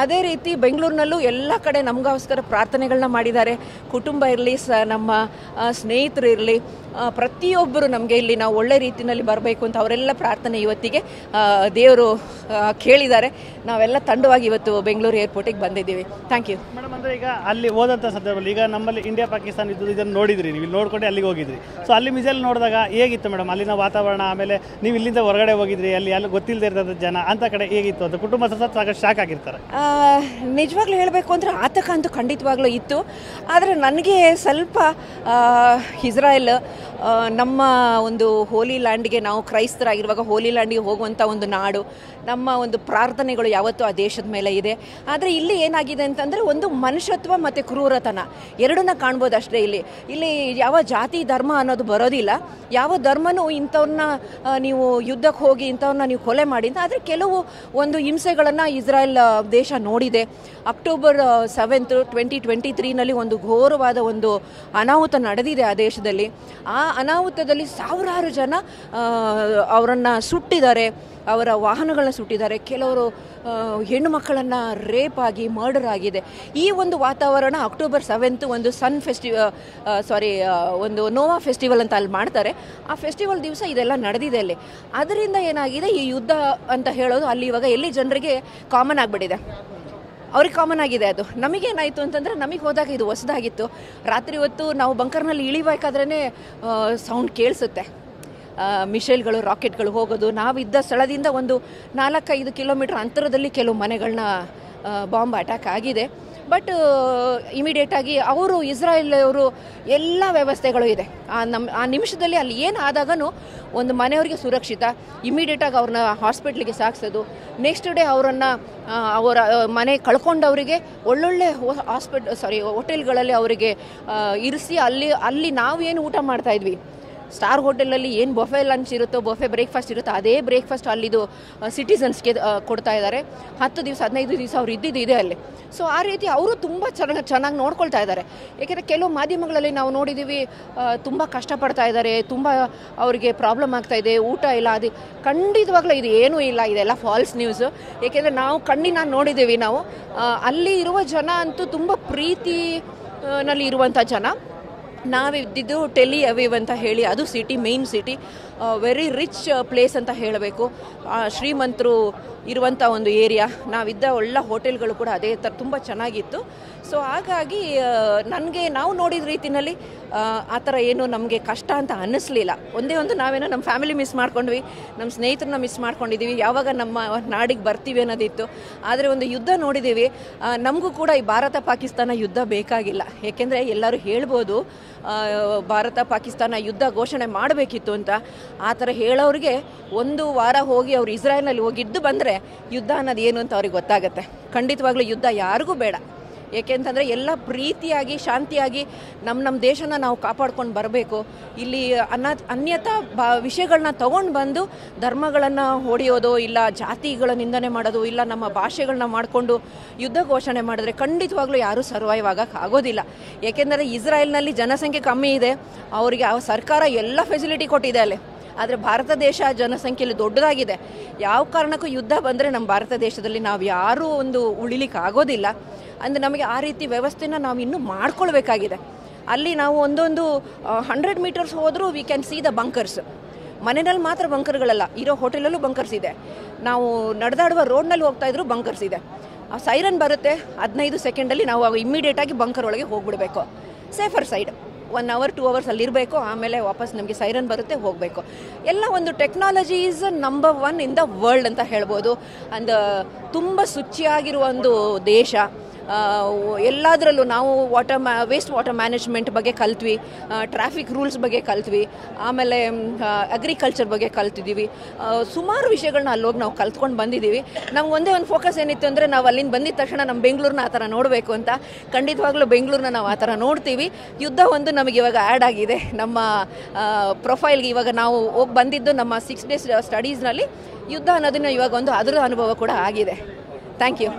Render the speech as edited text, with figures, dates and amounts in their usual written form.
ಅದೇ ರೀತಿ ಬೆಂಗಳೂರಿನಲ್ಲೂ ಎಲ್ಲ ಕಡೆ ನಮಗೋಸ್ಕರ ಪ್ರಾರ್ಥನೆಗಳನ್ನ ಮಾಡಿದ್ದಾರೆ. ಕುಟುಂಬ ಇರಲಿ, ನಮ್ಮ ಸ್ನೇಹಿತರು ಇರಲಿ, ಪ್ರತಿಯೊಬ್ಬರು ನಮಗೆ ಇಲ್ಲಿ ನಾವು ಒಳ್ಳೆ ರೀತಿಯಲ್ಲಿ ಬರಬೇಕು ಅಂತ ಅವರೆಲ್ಲ ಪ್ರಾರ್ಥನೆ ಇವತ್ತಿಗೆ ದೇವರು ಕೇಳಿದ್ದಾರೆ. ನಾವೆಲ್ಲ ತಂಡವಾಗಿ ಇವತ್ತು ಬೆಂಗಳೂರು ಏರ್ಪೋರ್ಟಿಗೆ ಬಂದಿದ್ದೀವಿ. Thank you madam. ಅಂದರೆ ಈಗ ಅಲ್ಲಿ ಹೋದಂಥ ಸಂದರ್ಭದಲ್ಲಿ ಈಗ ನಮ್ಮಲ್ಲಿ ಇಂಡಿಯಾ ಪಾಕಿಸ್ತಾನ ಇದ್ದು ಇದನ್ನು ನೋಡಿದ್ರಿ, ನೀವು ಇಲ್ಲಿ ನೋಡ್ಕೊಂಡು ಅಲ್ಲಿಗೆ ಹೋಗಿದ್ರಿ. ಸೊ ಅಲ್ಲಿ ಮಿಸೈಲ್ ನೋಡಿದಾಗ ಹೇಗಿತ್ತು ಮೇಡಮ್ ಅಲ್ಲಿನ ವಾತಾವರಣ? ಆಮೇಲೆ ನೀವು ಇಲ್ಲಿಂದ ಹೊರಗಡೆ ಹೋಗಿದ್ರಿ, ಅಲ್ಲಿ ಗೊತ್ತಿಲ್ಲದೆ ಇರೋಂಥ ಜನ ಅಂತ ಕಡೆ ಹೇಗಿತ್ತು ಅಂತ ಕುಟುಂಬ ಸಾಕಷ್ಟು ಶಾಕ್ ಆಗಿರ್ತಾರೆ. ನಿಜವಾಗ್ಲೂ ಹೇಳಬೇಕು ಅಂದರೆ ಆತಂಕ ಅಂತೂ ಖಂಡಿತವಾಗ್ಲೂ ಇತ್ತು. ಆದರೆ ನನಗೆ ಸ್ವಲ್ಪ ಇಸ್ರಾಯೇಲ್ ನಮ್ಮ ಒಂದು ಹೋಲಿ ಲ್ಯಾಂಡ್ಗೆ, ನಾವು ಕ್ರೈಸ್ತರಾಗಿರುವಾಗ ಹೋಲಿ ಲ್ಯಾಂಡ್ಗೆ ಹೋಗುವಂಥ ಒಂದು ನಾಡು, ನಮ್ಮ ಒಂದು ಪ್ರಾರ್ಥನೆಗಳು ಯಾವತ್ತೂ ಆ ದೇಶದ ಮೇಲೆ ಇದೆ. ಆದರೆ ಇಲ್ಲಿ ಏನಾಗಿದೆ ಅಂತಂದರೆ ಒಂದು ಮನುಷ್ಯತ್ವ ಮತ್ತು ಕ್ರೂರತನ ಎರಡನ್ನ ಕಾಣ್ಬೋದು ಅಷ್ಟೇ. ಇಲ್ಲಿ ಯಾವ ಜಾತಿ ಧರ್ಮ ಅನ್ನೋದು ಬರೋದಿಲ್ಲ. ಯಾವ ಧರ್ಮನೂ ಇಂಥವ್ರನ್ನ ನೀವು ಯುದ್ಧಕ್ಕೆ ಹೋಗಿ ಇಂಥವ್ರನ್ನ ನೀವು ಕೊಲೆ ಮಾಡಿ ಅಂತ. ಆದರೆ ಕೆಲವು ಒಂದು ಹಿಂಸೆಗಳನ್ನು ಇಸ್ರಾಯೇಲ್ ದೇಶ ನೋಡಿದೆ. ಅಕ್ಟೋಬರ್ 7, 2023ನಲ್ಲಿ ಒಂದು ಘೋರವಾದ ಒಂದು ಅನಾಹುತ ನಡೆದಿದೆ ಆ ದೇಶದಲ್ಲಿ. ಆ ಅನಾಹುತದಲ್ಲಿ ಸಾವಿರಾರು ಜನ ಅವರನ್ನು ಸುಟ್ಟಿದ್ದಾರೆ, ಅವರ ವಾಹನಗಳನ್ನ ಸುಟ್ಟಿದ್ದಾರೆ. ಕೆಲವರು ಹೆಣ್ಣು ಮಕ್ಕಳನ್ನು ರೇಪ್ ಆಗಿ ಮರ್ಡರ್ ಆಗಿದೆ. ಈ ಒಂದು ವಾತಾವರಣ ಅಕ್ಟೋಬರ್ 7 ಒಂದು ಒಂದು ನೋವಾ ಫೆಸ್ಟಿವಲ್ ಅಂತ ಅಲ್ಲಿ ಮಾಡ್ತಾರೆ. ಆ ಫೆಸ್ಟಿವಲ್ ದಿವಸ ಇದೆಲ್ಲ ನಡೆದಿದೆ ಅಲ್ಲಿ. ಅದರಿಂದ ಏನಾಗಿದೆ, ಈ ಯುದ್ಧ ಅಂತ ಹೇಳೋದು ಅಲ್ಲಿ ಇವಾಗ ಎಲ್ಲಿ ಜನರಿಗೆ ಕಾಮನ್ ಆಗಿಬಿಟ್ಟಿದೆ. ಅವ್ರಿಗೆ ಕಾಮನ್ ಆಗಿದೆ ಅದು. ನಮಗೇನಾಯಿತು ಅಂತಂದರೆ, ನಮಗೆ ಹೋದಾಗ ಇದು ಹೊಸದಾಗಿತ್ತು. ರಾತ್ರಿ ಹೊತ್ತು ನಾವು ಬಂಕರ್ನಲ್ಲಿ ಇಳಿಬೇಕಾದ್ರೇ ಸೌಂಡ್ ಕೇಳಿಸುತ್ತೆ, ಮಿಸೈಲ್ಗಳು, ರಾಕೆಟ್ಗಳು ಹೋಗೋದು. ನಾವಿದ್ದ ಸ್ಥಳದಿಂದ ಒಂದು 4-5 ಕಿಲೋಮೀಟರ್ ಅಂತರದಲ್ಲಿ ಕೆಲವು ಮನೆಗಳನ್ನ ಬಾಂಬ್ ಅಟ್ಯಾಕ್ ಆಗಿದೆ. ಬಟ್ ಇಮಿಡಿಯೇಟಾಗಿ ಅವರು ಇಸ್ರಾಯೇಲ್ ಅವರು ಎಲ್ಲ ವ್ಯವಸ್ಥೆಗಳು ಇದೆ. ಆ ನಿಮಿಷದಲ್ಲಿ ಅಲ್ಲಿ ಏನು ಆದಾಗೂ ಒಂದು ಮನೆಯವರಿಗೆ ಸುರಕ್ಷಿತ, ಇಮಿಡಿಯೇಟಾಗಿ ಅವ್ರನ್ನ ಹಾಸ್ಪಿಟ್ಲಿಗೆ ಸಾಗಿಸೋದು. ನೆಕ್ಸ್ಟ್ ಡೇ ಅವರ ಮನೆ ಕಳ್ಕೊಂಡವರಿಗೆ ಒಳ್ಳೊಳ್ಳೆ ಹೋಟೆಲ್ಗಳಲ್ಲಿ ಅವರಿಗೆ ಇರಿಸಿ ಅಲ್ಲಿ ನಾವೇನು ಊಟ ಮಾಡ್ತಾಯಿದ್ವಿ, ಸ್ಟಾರ್ ಹೋಟೆಲಲ್ಲಿ ಏನು ಬೊಫೆ ಲಂಚ್ ಇರುತ್ತೋ, ಬೊಫೆ ಬ್ರೇಕ್ಫಾಸ್ಟ್ ಇರುತ್ತೋ, ಅದೇ ಬ್ರೇಕ್ಫಾಸ್ಟ್ ಅಲ್ಲಿದು ಸಿಟಿಸನ್ಸ್ಗೆ ಕೊಡ್ತಾ ಇದ್ದಾರೆ. 10 ದಿವಸ 15 ದಿವಸ ಅವ್ರು ಇದೆ ಅಲ್ಲಿ. ಸೊ ಆ ರೀತಿ ಅವರು ತುಂಬ ಚೆನ್ನಾಗಿ ನೋಡ್ಕೊಳ್ತಾ ಇದ್ದಾರೆ. ಏಕೆಂದರೆ ಕೆಲವು ಮಾಧ್ಯಮಗಳಲ್ಲಿ ನಾವು ನೋಡಿದ್ದೀವಿ, ತುಂಬ ಕಷ್ಟಪಡ್ತಾ ಇದ್ದಾರೆ, ತುಂಬ ಅವರಿಗೆ ಪ್ರಾಬ್ಲಮ್ ಆಗ್ತಾಯಿದೆ, ಊಟ ಇಲ್ಲ. ಅದು ಖಂಡಿತವಾಗ್ಲೂ ಇದು ಏನೂ ಇಲ್ಲ, ಇದೆಲ್ಲ ಫಾಲ್ಸ್ ನ್ಯೂಸು. ಏಕೆಂದರೆ ನಾವು ಕಣ್ಣಿನ ನೋಡಿದ್ದೀವಿ. ನಾವು ಅಲ್ಲಿ ಇರುವ ಜನ ಅಂತೂ ತುಂಬ ಪ್ರೀತಿನಲ್ಲಿ ಇರುವಂಥ ಜನ. ನಾವಿದ್ದಿದ್ದು ಟೆಲಿ ಅವೀವ್ ಅಂತ ಹೇಳಿ, ಅದು main city, very rich place ಅಂತ ಹೇಳಬೇಕು. ಶ್ರೀಮಂತರು ಇರುವಂಥ ಒಂದು ಏರಿಯಾ. ನಾವಿದ್ದ ಒಳ್ಳೆ ಹೋಟೆಲ್ಗಳು ಕೂಡ ಅದೇ ಥರ ತುಂಬ ಚೆನ್ನಾಗಿತ್ತು. ಸೊ ಹಾಗಾಗಿ ನಾವು ನೋಡಿದ ರೀತಿಯಲ್ಲಿ ಆ ಥರ ಏನು ನಮಗೆ ಕಷ್ಟ ಅಂತ ಅನ್ನಿಸ್ಲಿಲ್ಲ. ಒಂದು ನಾವೇನೋ ನಮ್ಮ ಫ್ಯಾಮಿಲಿ ಮಿಸ್ ಮಾಡ್ಕೊಂಡ್ವಿ, ನಮ್ಮ ಸ್ನೇಹಿತರನ್ನ ಮಿಸ್ ಮಾಡ್ಕೊಂಡಿದ್ದೀವಿ, ಯಾವಾಗ ನಮ್ಮ ನಾಡಿಗೆ ಬರ್ತೀವಿ ಅನ್ನೋದಿತ್ತು. ಆದರೆ ಒಂದು ಯುದ್ಧ ನೋಡಿದ್ದೀವಿ. ನಮಗೂ ಕೂಡ ಈ ಭಾರತ ಪಾಕಿಸ್ತಾನ ಯುದ್ಧ ಬೇಕಾಗಿಲ್ಲ. ಏಕೆಂದರೆ ಎಲ್ಲರೂ ಹೇಳ್ಬೋದು ಭಾರತ ಪಾಕಿಸ್ತಾನ ಯುದ್ಧ ಘೋಷಣೆ ಮಾಡಬೇಕಿತ್ತು ಅಂತ. ಆ ಥರ ಹೇಳೋರಿಗೆ 1 ವಾರ ಹೋಗಿ ಅವ್ರು ಇಸ್ರಾಯೇಲ್ನಲ್ಲಿ ಹೋಗಿದ್ದು ಬಂದರೆ ಯುದ್ಧ ಅನ್ನೋದು ಏನು ಅಂತ ಅವ್ರಿಗೆ ಗೊತ್ತಾಗುತ್ತೆ. ಖಂಡಿತವಾಗ್ಲೂ ಯುದ್ಧ ಯಾರಿಗೂ ಬೇಡ. ಏಕೆಂತಂದರೆ ಎಲ್ಲ ಪ್ರೀತಿಯಾಗಿ ಶಾಂತಿಯಾಗಿ ನಮ್ಮ ದೇಶನ ನಾವು ಕಾಪಾಡ್ಕೊಂಡು ಬರಬೇಕು. ಇಲ್ಲಿ ಅನ್ಯತಾ ವಿಷಯಗಳನ್ನ ತೊಗೊಂಡು ಬಂದು ಧರ್ಮಗಳನ್ನು ಹೊಡೆಯೋದು, ಇಲ್ಲ ಜಾತಿಗಳ ನಿಂದನೆ ಮಾಡೋದು, ಇಲ್ಲ ನಮ್ಮ ಭಾಷೆಗಳನ್ನ ಮಾಡಿಕೊಂಡು ಯುದ್ಧ ಘೋಷಣೆ ಮಾಡಿದ್ರೆ ಖಂಡಿತವಾಗ್ಲೂ ಯಾರೂ ಸರ್ವೈವ್ ಆಗೋಕ್ಕೆ ಆಗೋದಿಲ್ಲ. ಏಕೆಂದರೆ ಇಸ್ರಾಯೇಲ್ನಲ್ಲಿ ಜನಸಂಖ್ಯೆ ಕಮ್ಮಿ ಇದೆ, ಅವರಿಗೆ ಆ ಸರ್ಕಾರ ಎಲ್ಲ ಫೆಸಿಲಿಟಿ ಕೊಟ್ಟಿದೆ ಅಲ್ಲಿ. ಆದರೆ ಭಾರತ ದೇಶ ಜನಸಂಖ್ಯೆಯಲ್ಲಿ ದೊಡ್ಡದಾಗಿದೆ. ಯಾವ ಕಾರಣಕ್ಕೂ ಯುದ್ಧ ಬಂದರೆ ನಮ್ಮ ಭಾರತ ದೇಶದಲ್ಲಿ ನಾವು ಯಾರೂ ಉಳಿಲಿಕ್ಕೆ ಆಗೋದಿಲ್ಲ. ಅಂದರೆ ನಮಗೆ ಆ ರೀತಿ ವ್ಯವಸ್ಥೆನ ನಾವು ಇನ್ನೂ ಮಾಡ್ಕೊಳ್ಬೇಕಾಗಿದೆ. ಅಲ್ಲಿ ನಾವು 100 ಮೀಟರ್ಸ್ ಹೋದರೂ we can see the bunkers. ಮನೆಯಲ್ಲಿ ಮಾತ್ರ ಬಂಕರ್ಗಳಲ್ಲ, ಇರೋ ಹೋಟೆಲಲ್ಲೂ ಬಂಕರ್ಸ್ ಇದೆ. ನಾವು ನಡೆದಾಡುವ ರೋಡ್ನಲ್ಲಿ ಹೋಗ್ತಾಯಿದ್ರು ಬಂಕರ್ಸ್ ಇದೆ. ಆ ಸೈರನ್ ಬರುತ್ತೆ, 15 ಸೆಕೆಂಡಲ್ಲಿ ನಾವು ಇಮ್ಮಿಡಿಯೇಟಾಗಿ ಬಂಕರ್ ಒಳಗೆ ಹೋಗ್ಬಿಡಬೇಕು. ಸೇಫರ್ ಸೈಡ್ 1 ಅವರ್ 2 ಅವರ್ಸ್ ಅಲ್ಲಿರಬೇಕು. ಆಮೇಲೆ ವಾಪಸ್ ನಮಗೆ ಸೈರನ್ ಬರುತ್ತೆ, ಹೋಗಬೇಕು. ಎಲ್ಲ ಒಂದು technology is number 1 in the world ಅಂತ ಹೇಳ್ಬೋದು. ತುಂಬ ಶುಚಿಯಾಗಿರುವ ಒಂದು ದೇಶ. ಎಲ್ಲದರಲ್ಲೂ ನಾವು ವೇಸ್ಟ್ ವಾಟರ್ ಮ್ಯಾನೇಜ್ಮೆಂಟ್ ಬಗ್ಗೆ ಕಲ್ತ್ವಿ, ಟ್ರಾಫಿಕ್ ರೂಲ್ಸ್ ಬಗ್ಗೆ ಕಲ್ತ್ವಿ, ಆಮೇಲೆ ಅಗ್ರಿಕಲ್ಚರ್ ಬಗ್ಗೆ ಕಲ್ತಿದ್ದೀವಿ. ಸುಮಾರು ವಿಷಯಗಳನ್ನ ಅಲ್ಲೋಗಿ ನಾವು ಕಲ್ತ್ಕೊಂಡು ಬಂದಿದ್ದೀವಿ. ನಮ್ಗೆ ಒಂದೇ ಒಂದು ಫೋಕಸ್ ಏನಿತ್ತು ಅಂದರೆ ನಾವು ಅಲ್ಲಿಂದ ಬಂದಿದ್ದ ತಕ್ಷಣ ನಮ್ಮ ಬೆಂಗಳೂರನ್ನ ಆ ಥರ ನೋಡಬೇಕು ಅಂತ. ಖಂಡಿತವಾಗ್ಲೂ ಬೆಂಗಳೂರನ್ನ ನಾವು ಆ ಥರ ನೋಡ್ತೀವಿ. ಯುದ್ಧ ನಮಗೆ ಇವಾಗ ಆ್ಯಡ್ ಆಗಿದೆ ನಮ್ಮ ಪ್ರೊಫೈಲ್ಗೆ. ಇವಾಗ ನಾವು ಹೋಗಿ ಬಂದಿದ್ದು ನಮ್ಮ 6 ಡೇಸ್ ಸ್ಟಡೀಸ್ನಲ್ಲಿ ಯುದ್ಧ ಅನ್ನೋದನ್ನ ಇವಾಗ ಅದರ ಅನುಭವ ಕೂಡ ಆಗಿದೆ. Thank you.